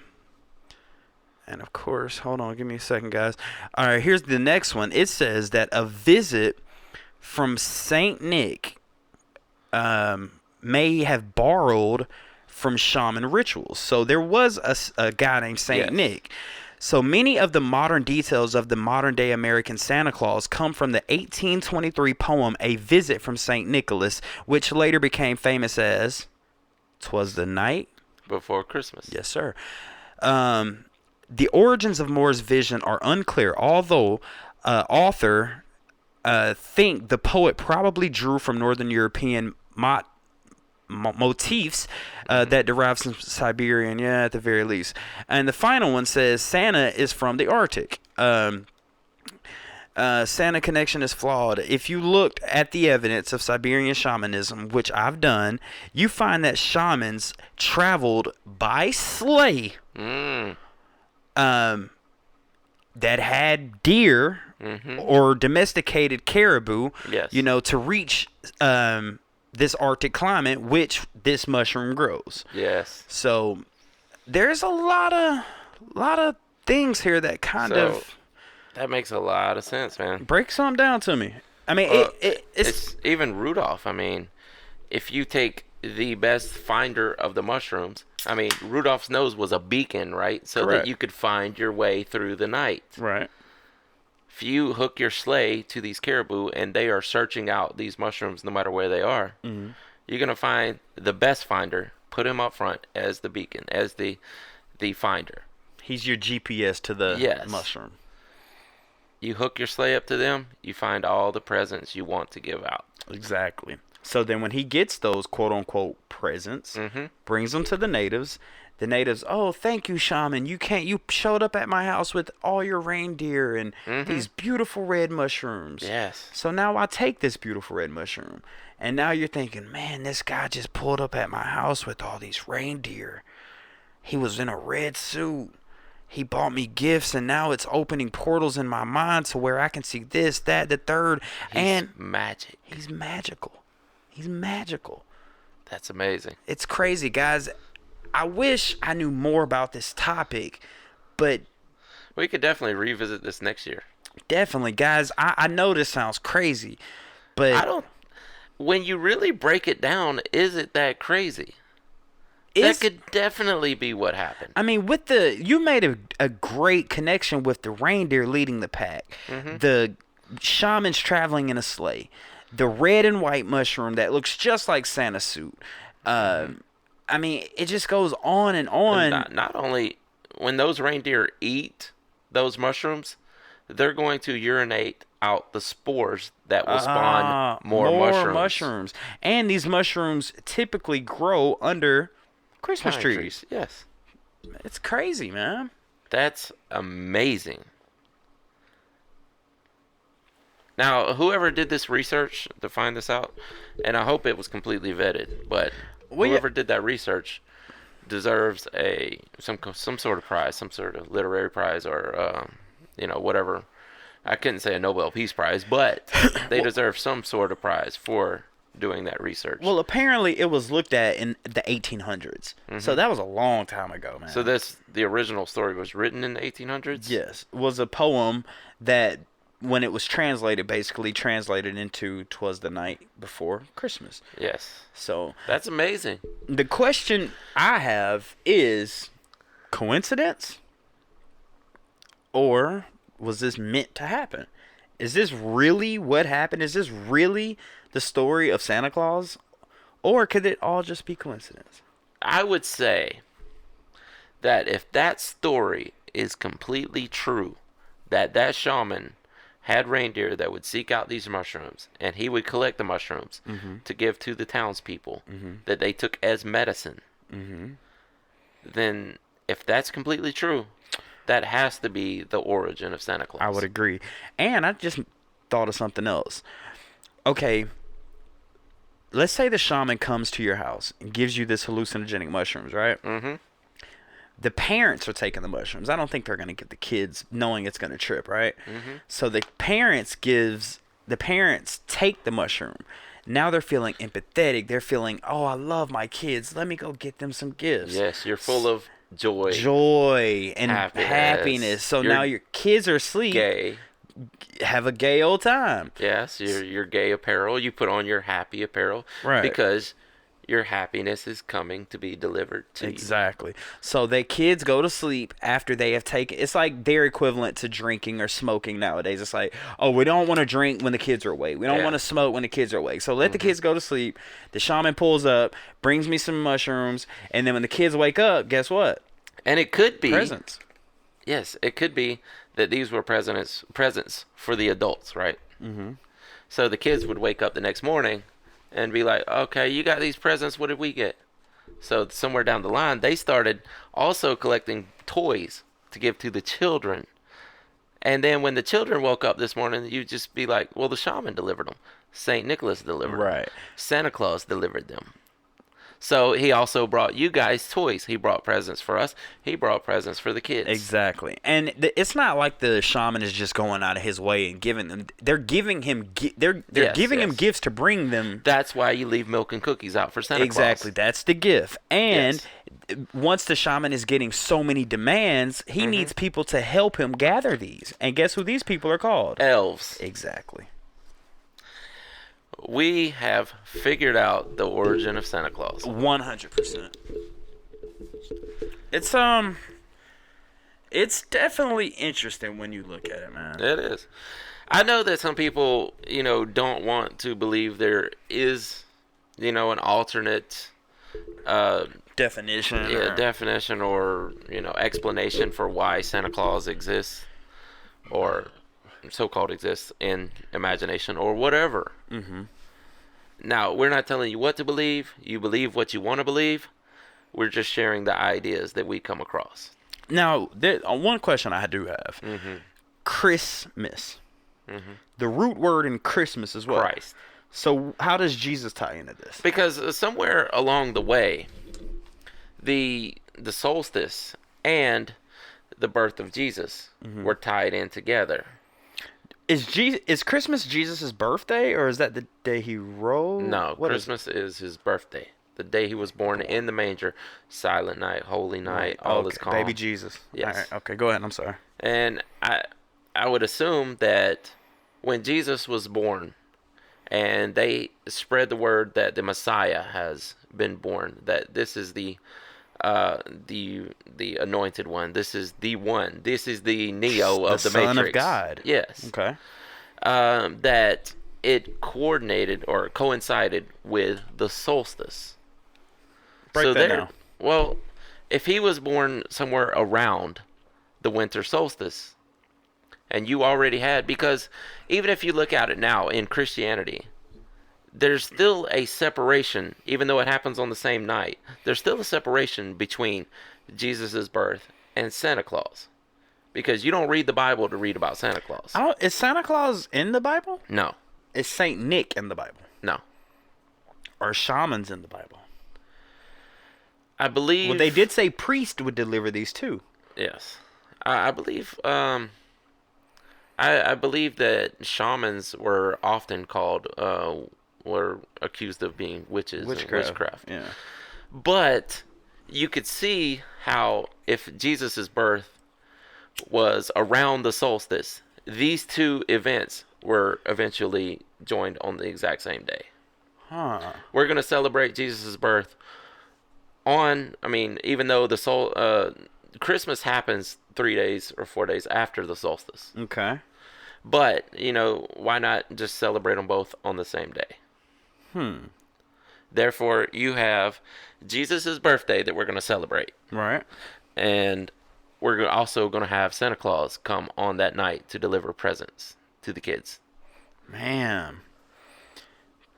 of course, hold on, give me a second, guys. All right, here's the next one. It says that a visit from Saint Nick, may have borrowed from shaman rituals. So there was a guy named Saint Nick. So many of the modern details of the modern-day American Santa Claus come from the 1823 poem A Visit from St. Nicholas, which later became famous as 'Twas the Night Before Christmas. Yes, sir. The origins of Moore's vision are unclear, although author think the poet probably drew from Northern European motifs that derive from Siberian, at the very least. And the final one says Santa is from the Arctic. Santa connection is flawed. If you looked at the evidence of Siberian shamanism, which I've done, you find that shamans traveled by sleigh that had deer or domesticated caribou, to reach this Arctic climate, which this mushroom grows. Yes. So there's a lot of things here that kind So of that makes a lot of sense, man. break something down to me. I mean, it's It's even Rudolph. I mean, if you take the best finder of the mushrooms, I mean, Rudolph's nose was a beacon, right? So Correct. that you could find your way through the night. right. If you hook your sleigh to these caribou and they are searching out these mushrooms no matter where they are, you're going to find the best finder, put him up front as the beacon, as the finder. He's your GPS to the Yes. mushroom. You hook your sleigh up to them, you find all the presents you want to give out. Exactly. So then when he gets those quote unquote presents, brings them to the natives. The natives, oh, thank you, shaman. You showed up at my house with all your reindeer and these beautiful red mushrooms. Yes. So now I take this beautiful red mushroom. And now you're thinking, man, this guy just pulled up at my house with all these reindeer. He was in a red suit. He bought me gifts, and now it's opening portals in my mind to where I can see this, that, the third. He's magic. He's magical. He's magical. That's amazing. It's crazy, guys. I wish I knew more about this topic, but We could definitely revisit this next year. definitely, guys, I know this sounds crazy, but I don't. When you really break it down, is it that crazy? That could definitely be what happened. I mean, you made a great connection with the reindeer leading the pack, the shamans traveling in a sleigh, the red and white mushroom that looks just like Santa's suit. I mean, it just goes on and on. Not only when those reindeer eat those mushrooms, they're going to urinate out the spores that will spawn more mushrooms. And these mushrooms typically grow under Christmas Pine trees. Yes. It's crazy, man. That's amazing. Now, whoever did this research to find this out, and I hope it was completely vetted, but whoever did that research deserves some sort of prize, some sort of literary prize, or whatever. I couldn't say a Nobel Peace Prize, but they deserve some sort of prize for doing that research. Well, apparently it was looked at in the 1800s. So that was a long time ago, man. So the original story was written in the 1800s? Yes. Was a poem that, when it was translated, basically translated into "'Twas the Night Before Christmas." Yes. So That's amazing. the question I have is, coincidence? Or was this meant to happen? Is this really what happened? Is this really the story of Santa Claus? Or could it all just be coincidence? I would say that if that story is completely true, that shaman had reindeer that would seek out these mushrooms, and he would collect the mushrooms to give to the townspeople that they took as medicine, then if that's completely true, that has to be the origin of Santa Claus. I would agree. And I just thought of something else. Okay, let's say the shaman comes to your house and gives you this hallucinogenic mushrooms, right? Mm-hmm. The parents are taking the mushrooms. I don't think they're going to give the kids knowing it's going to trip, right? So the parents take the mushroom. Now they're feeling empathetic. They're feeling, oh, I love my kids. Let me go get them some gifts. Yes, you're full of joy And happiness. So You're now your kids are asleep. gay. Have a gay old time. Yes, your gay apparel. You put on your happy apparel. Right. Because your happiness is coming to be delivered to you. Exactly. So the kids go to sleep after they have taken. It's like they're equivalent to drinking or smoking nowadays. It's like, oh, we don't want to drink when the kids are awake. We don't want to smoke when the kids are awake. So let the kids go to sleep. The shaman pulls up, brings me some mushrooms, and then when the kids wake up, guess what? And it could be Presents. Yes, it could be that these were presents for the adults, right? Mm-hmm. So the kids would wake up the next morning and be like, okay, you got these presents, what did we get? So somewhere down the line, they started also collecting toys to give to the children. And then when the children woke up this morning, you'd just be like, well, the shaman delivered them. St. Nicholas delivered them. Right. Santa Claus delivered them. So he also brought you guys toys. He brought presents for us. He brought presents for the kids. Exactly. And it's not like the shaman is just going out of his way and giving them. They're giving him. They're giving him gifts to bring them. That's why you leave milk and cookies out for Santa Claus. Exactly. That's the gift. And once the shaman is getting so many demands, he needs people to help him gather these. And guess who these people are called? Elves. Exactly. We have figured out the origin of Santa Claus. 100%. It's definitely interesting when you look at it, man. It is. I know that some people, don't want to believe there is, an alternate definition. Definition or, explanation for why Santa Claus exists or so-called exists in imagination or whatever. Now, we're not telling you what to believe. You believe what you want to believe. We're just sharing the ideas that we come across. Now, one question I do have. Christmas. The root word in Christmas is what? Christ. So how does Jesus tie into this? Because somewhere along the way, the solstice and the birth of Jesus were tied in together. Is Christmas Jesus' birthday, or is that the day he rose? No, Christmas is his birthday. The day he was born in the manger. Silent night, holy night, all is calm. Baby Jesus. Yes. All right, okay, go ahead. I'm sorry. And I would assume that when Jesus was born, and they spread the word that the Messiah has been born, that this is the anointed one. This is the one. This is the Neo of the Matrix. Son of God. Yes. Okay. That it coordinated or coincided with the solstice. Break that down. Well, if he was born somewhere around the winter solstice, and you already had, because even if you look at it now in Christianity, there's still a separation, even though it happens on the same night. There's still a separation between Jesus' birth and Santa Claus. Because you don't read the Bible to read about Santa Claus. Is Santa Claus in the Bible? No. Is Saint Nick in the Bible? No. Are shamans in the Bible? I believe... Well, they did say priest would deliver these too. Yes. I believe... I believe that shamans were often called... were accused of being witches and witchcraft. Yeah. But you could see how if Jesus' birth was around the solstice, these two events were eventually joined on the exact same day. We're going to celebrate Jesus' birth even though Christmas happens 3 days or 4 days after the solstice. Okay. But, why not just celebrate them both on the same day? Therefore, you have Jesus' birthday that we're going to celebrate. Right. And we're also going to have Santa Claus come on that night to deliver presents to the kids. Man.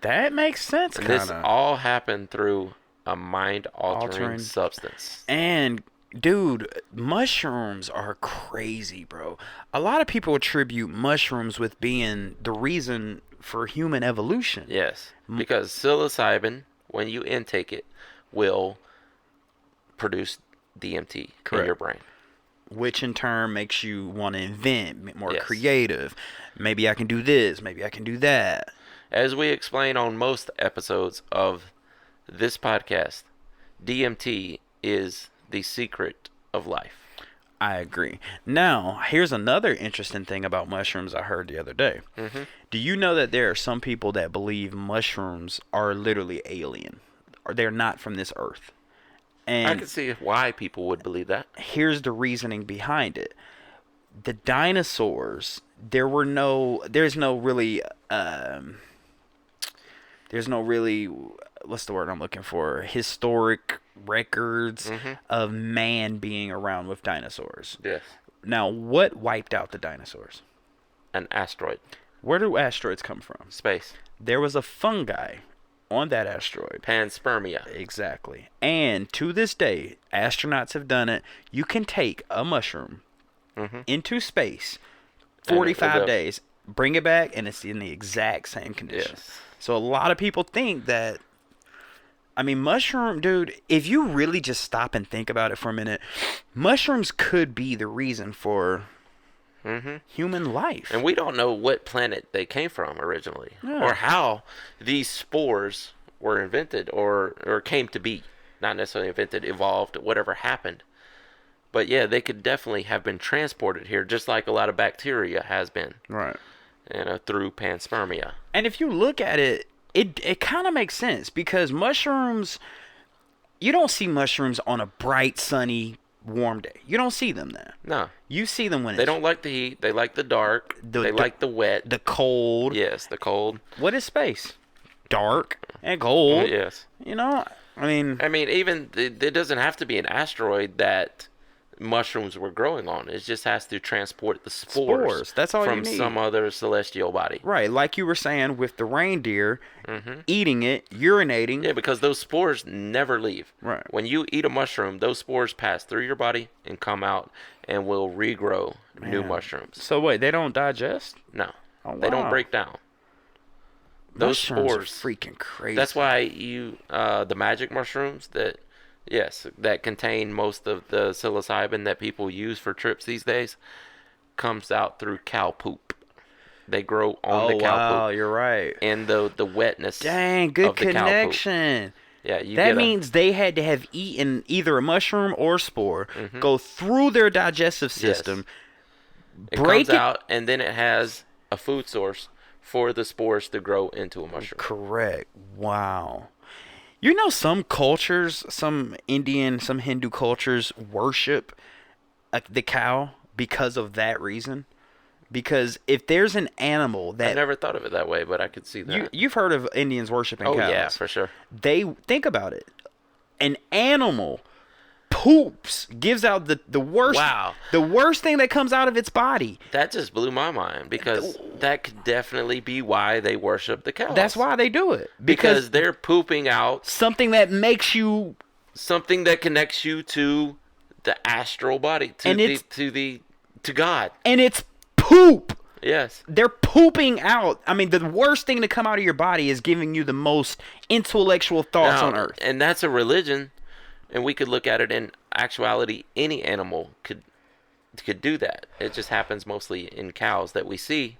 That makes sense, kind of. This all happened through a mind-altering substance. And, dude, mushrooms are crazy, bro. A lot of people attribute mushrooms with being the reason for human evolution. Yes, because psilocybin, when you intake it, will produce DMT in your brain. Which in turn makes you want to invent, more creative. Maybe I can do this, maybe I can do that. As we explain on most episodes of this podcast, DMT is the secret of life. I agree. Now, here's another interesting thing about mushrooms I heard the other day. Do you know that there are some people that believe mushrooms are literally alien, or they're not from this earth? And I can see why people would believe that. Here's the reasoning behind it. The dinosaurs, there's no really, what's the word I'm looking for? Historic records of man being around with dinosaurs. Yes. Now, what wiped out the dinosaurs? An asteroid. Where do asteroids come from? Space. There was a fungi on that asteroid. Panspermia. Exactly. And to this day, astronauts have done it. You can take a mushroom into space, 45 days, bring it back, and it's in the exact same condition. Yes. So a lot of people think that I mean, dude, if you really just stop and think about it for a minute, mushrooms could be the reason for human life. And we don't know what planet they came from originally, or how these spores were invented or came to be. Not necessarily invented, evolved, whatever happened. But yeah, they could definitely have been transported here, just like a lot of bacteria has been. Right. Through panspermia. And if you look at it, it kind of makes sense because mushrooms, you don't see mushrooms on a bright, sunny, warm day. You don't see them there. No. You see them when they don't like the heat. They like the dark. They like the wet. The cold. Yes, the cold. What is space? Dark and cold. Yes. You know, I mean, even it doesn't have to be an asteroid that mushrooms were growing on. It just has to transport the spores. That's all from you need. Some other celestial body. Right, like you were saying with the reindeer, eating it, urinating. Yeah, because those spores never leave. Right. When you eat a mushroom, those spores pass through your body and come out and will regrow new mushrooms. So wait, they don't digest? No. Oh, They don't wow. break down. Those Mushrooms spores are freaking crazy. That's why the magic mushrooms that contain most of the psilocybin that people use for trips these days comes out through cow poop. They grow on the cow wow, poop. You're right. And the wetness. Dang, good of the connection. Yeah, that means they had to have eaten either a mushroom or spore, go through their digestive system, it break comes out, and then it has a food source for the spores to grow into a mushroom. Correct. Wow. You know, some cultures, some Indian, some Hindu cultures worship the cow because of that reason. Because if there's an animal that... I never thought of it that way, but I could see that. You've heard of Indians worshiping cows. Oh, yeah, for sure. They think about it. An animal poops, gives out the worst... Wow. The worst thing that comes out of its body. That just blew my mind because that could definitely be why they worship the cows. That's why they do it. Because they're pooping out something that makes you... Something that connects you to the astral body, to God. And it's poop. Yes. They're pooping out. I mean, the worst thing to come out of your body is giving you the most intellectual thoughts on earth. And that's a religion. And we could look at it in actuality. Any animal could do that. It just happens mostly in cows that we see.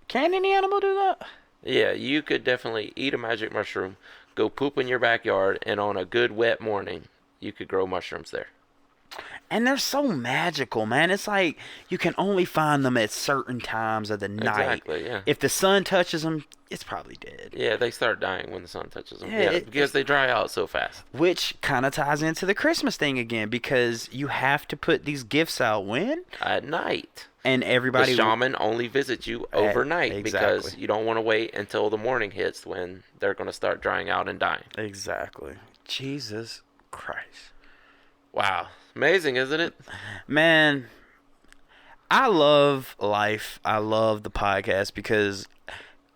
Can any animal do that? Yeah, you could definitely eat a magic mushroom, go poop in your backyard, and on a good wet morning, you could grow mushrooms there. And they're so magical, man. It's like you can only find them at certain times of the night. Exactly, yeah. If the sun touches them, it's probably dead. Yeah, they start dying when the sun touches them. Yeah, because they dry out so fast. Which kind of ties into the Christmas thing again, because you have to put these gifts out when? At night. And everybody... The shaman only visits you overnight because you don't want to wait until the morning hits when they're going to start drying out and dying. Exactly. Jesus Christ. Wow. Amazing, isn't it? Man, I love life. I love the podcast because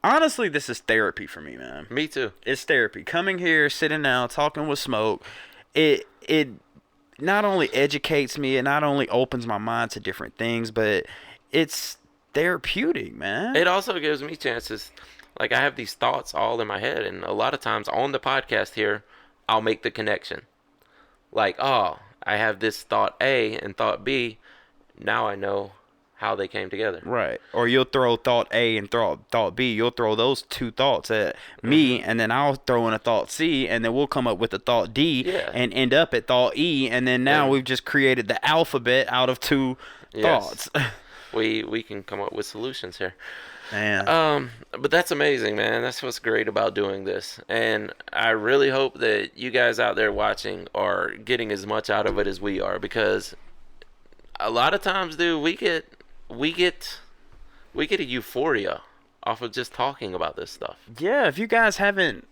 honestly, this is therapy for me, man. Me too. It's therapy. Coming here, sitting down, talking with Smoke, it not only educates me, it not only opens my mind to different things, but it's therapeutic, man. It also gives me chances. Like, I have these thoughts all in my head, and a lot of times on the podcast here, I'll make the connection. Like, oh, I have this thought A and thought B. Now I know how they came together. Right. Or you'll throw thought A and thought B. You'll throw those two thoughts at me, and then I'll throw in a thought C, and then we'll come up with a thought D and end up at thought E, and then now we've just created the alphabet out of two thoughts. We can come up with solutions here. Man. But that's amazing, man. That's what's great about doing this. And I really hope that you guys out there watching are getting as much out of it as we are, because a lot of times, dude, we get a euphoria off of just talking about this stuff. Yeah, if you guys haven't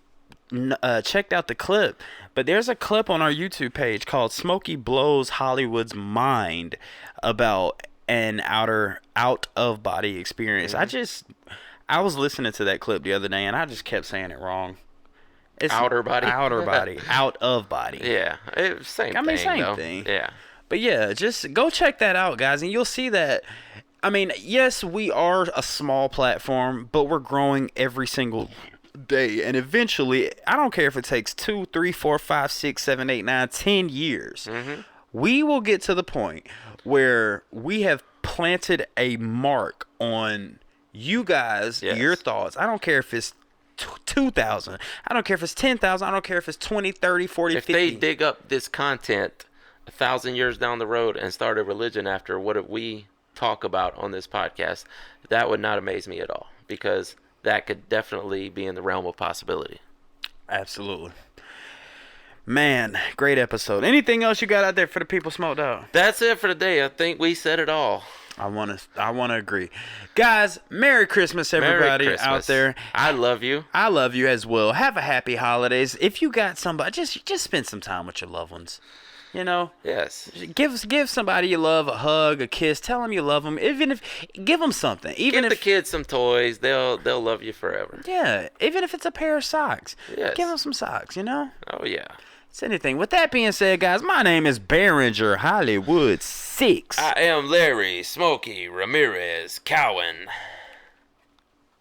checked out the clip, but there's a clip on our YouTube page called Smokey Blows Hollywood's Mind about an out of body experience. I was listening to that clip the other day and I just kept saying it wrong. It's outer body, out of body. Yeah, same thing. Yeah, but yeah, just go check that out, guys, and you'll see that. I mean, yes, we are a small platform, but we're growing every single day, and eventually, I don't care if it takes 2, 3, 4, 5, 6, 7, 8, 9, 10 years, we will get to the point where we have planted a mark on you guys, your thoughts. I don't care if it's 2,000. I don't care if it's 10,000. I don't care if it's 20, 30, 40, if 50. they dig up this content 1,000 years down the road and start a religion after what we talk about on this podcast, that would not amaze me at all, because that could definitely be in the realm of possibility. Absolutely. Man, great episode. Anything else you got out there for the people smoked out? That's it for today. I think we said it all. I want to agree. Guys, Merry Christmas, everybody Merry Christmas out there. I love you. I love you as well. Have a happy holidays. If you got somebody, just spend some time with your loved ones. You know? Yes. Give somebody you love a hug, a kiss. Tell them you love them. Even if, give them something. Even Give if the kids some toys. They'll love you forever. Yeah. Even if it's a pair of socks. Yes. Give them some socks, you know? Oh, yeah. It's anything. With that being said, guys, my name is Behringer Hollywood 6. I am Larry Smokey Ramirez Cowan.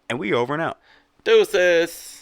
And we over and out. Deuces.